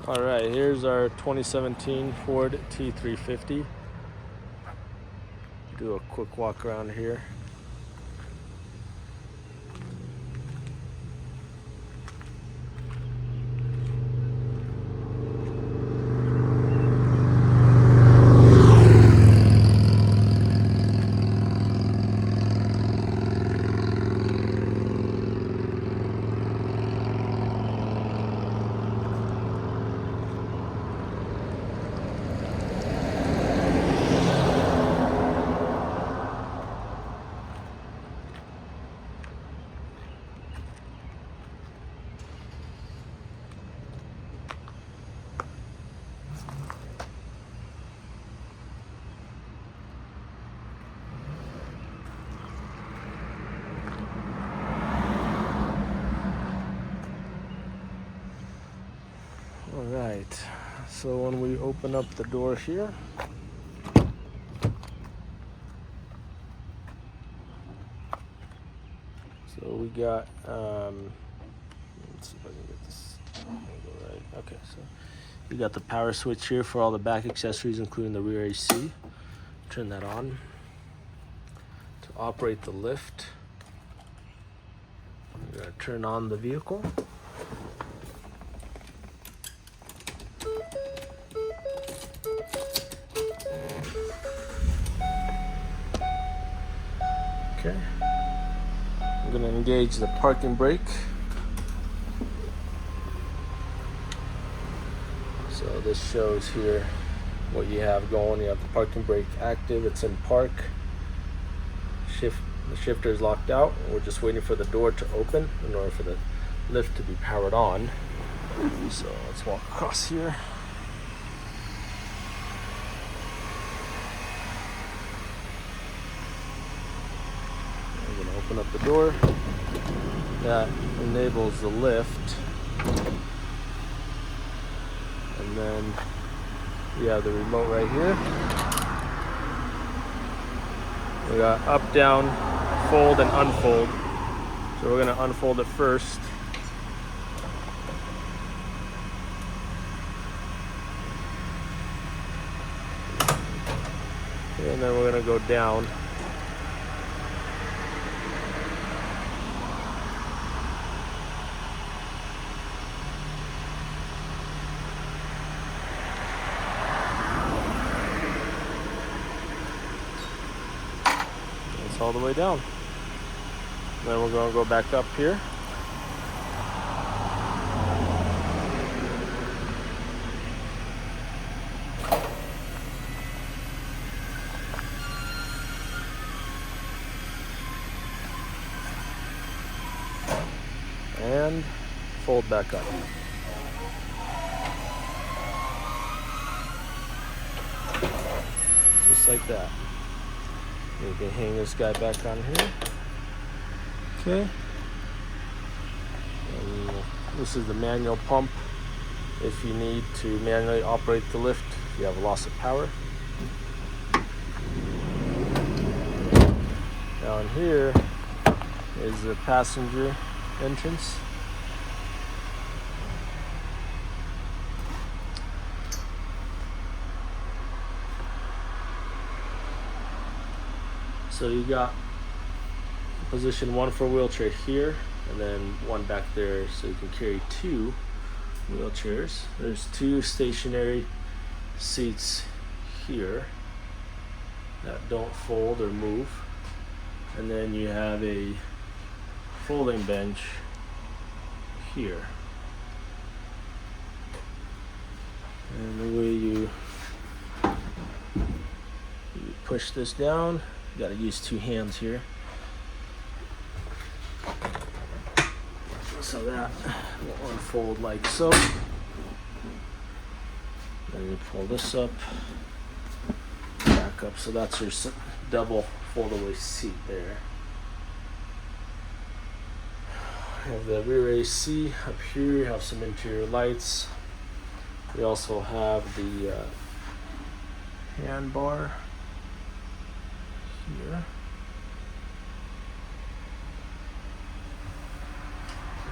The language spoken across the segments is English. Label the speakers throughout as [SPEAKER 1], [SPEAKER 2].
[SPEAKER 1] All right, here's our 2017 Ford T350. Do a quick walk around here. All right, so when we open up the door here, so we got, let's see if I can get this angle right. Okay, so you got the power switch here for all the back accessories, including the rear AC. Turn that on. To operate the lift, we're gonna turn on the vehicle. Okay. I'm going to engage the parking brake. So this shows here what you have going. You have the parking brake active, it's in park. The shifter is locked out. We're just waiting for the door to open in order for the lift to be powered on. So let's walk across here. Open up the door. That enables the lift, and then we have the remote right here. We got up, down, fold, and unfold. So we're going to unfold it first. And then we're going to go down. All the way down. Then we're going to go back up here. And fold back up. Just like that. You can hang this guy back on here. Okay. And this is the manual pump if you need to manually operate the lift if you have a loss of power. Down here is the passenger entrance. So you got position 1 for wheelchair here, and then one back there, so you can carry 2 wheelchairs. There's 2 stationary seats here that don't fold or move, and then you have a folding bench here. And the way you push this down, you got to use 2 hands here. So that will unfold like so. Then you pull this up, back up. So that's your double foldaway seat there. You have the rear AC up here. You have some interior lights. We also have the hand bar here.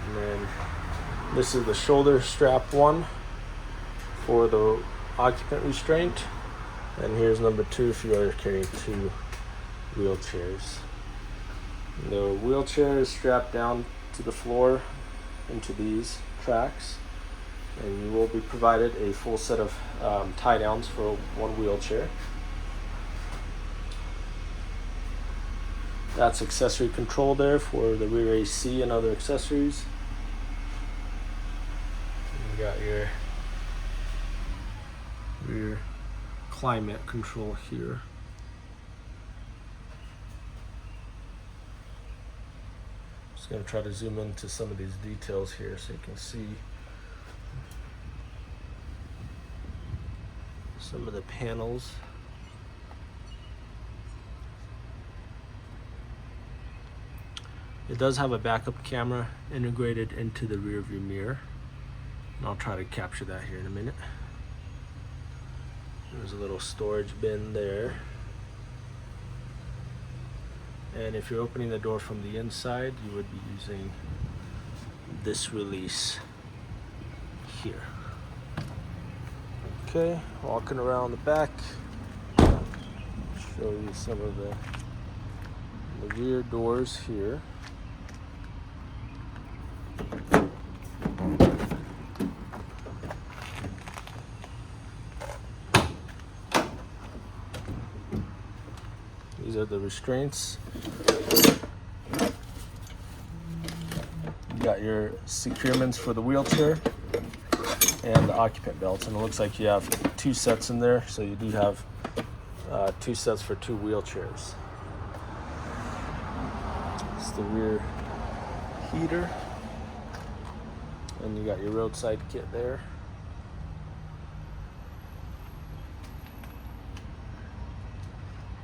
[SPEAKER 1] And then this is the shoulder strap one. for the occupant restraint. And here's number 2 if you are carrying 2 wheelchairs. The wheelchair is strapped down to the floor into these tracks, and you will be provided a full set of tie downs for one wheelchair. That's accessory control there for the rear AC and other accessories. You got your rear climate control here. Just going to try to zoom into some of these details here so you can see some of the panels. It does have a backup camera integrated into the rear view mirror, and I'll try to capture that here in a minute. There's a little storage bin there. And if you're opening the door from the inside, you would be using this release here. Okay, walking around the back, show you some of the rear doors here. These are the restraints. You got your securements for the wheelchair and the occupant belts, and it looks like you have 2 sets in there, so you do have 2 sets for 2 wheelchairs. It's the rear heater, and you got your roadside kit there.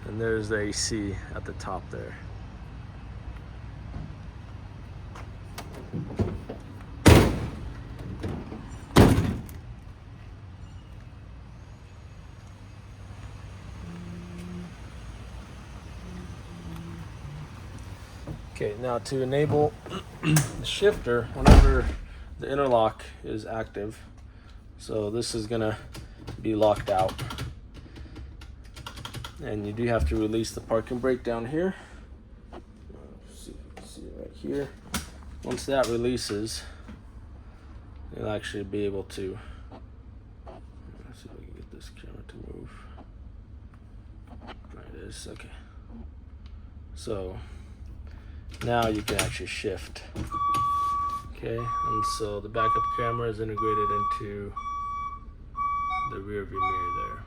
[SPEAKER 1] And there's the AC at the top there. Okay, now to enable the shifter whenever the interlock is active, so this is gonna be locked out. And you do have to release the parking brake down here. See if you can see it right here. Once that releases, you'll actually be able to. Let's see if I can get this camera to move. There it is. Okay. So now you can actually shift. Okay, and so the backup camera is integrated into the rear view mirror there.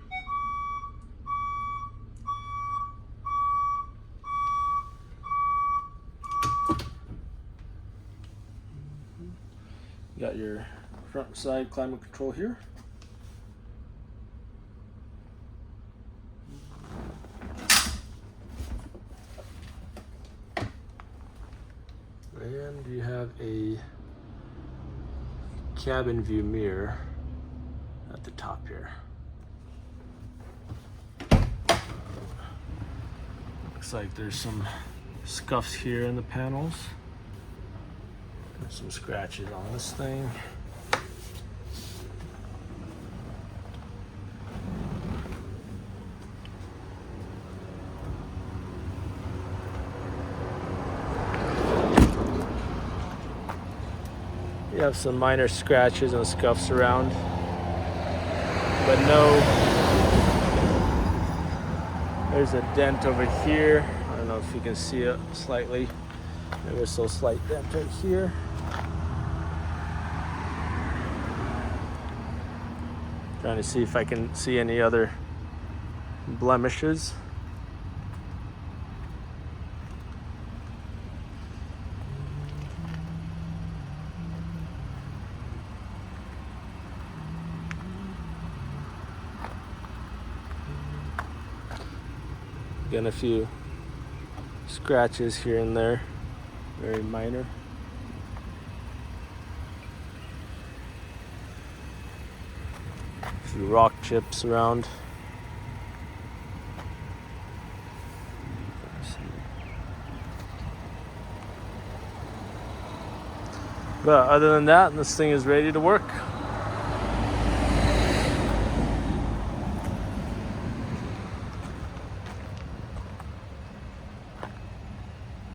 [SPEAKER 1] You got your front and side climate control here. And you have a cabin view mirror at the top here. Looks like there's some scuffs here in the panels. Some scratches on this thing. You have some minor scratches and scuffs around, but no. There's a dent over here. I don't know if you can see it slightly. There's a slight dent right here. Trying to see if I can see any other blemishes. Again, a few scratches here and there, very minor. A few rock chips around. But other than that, this thing is ready to work.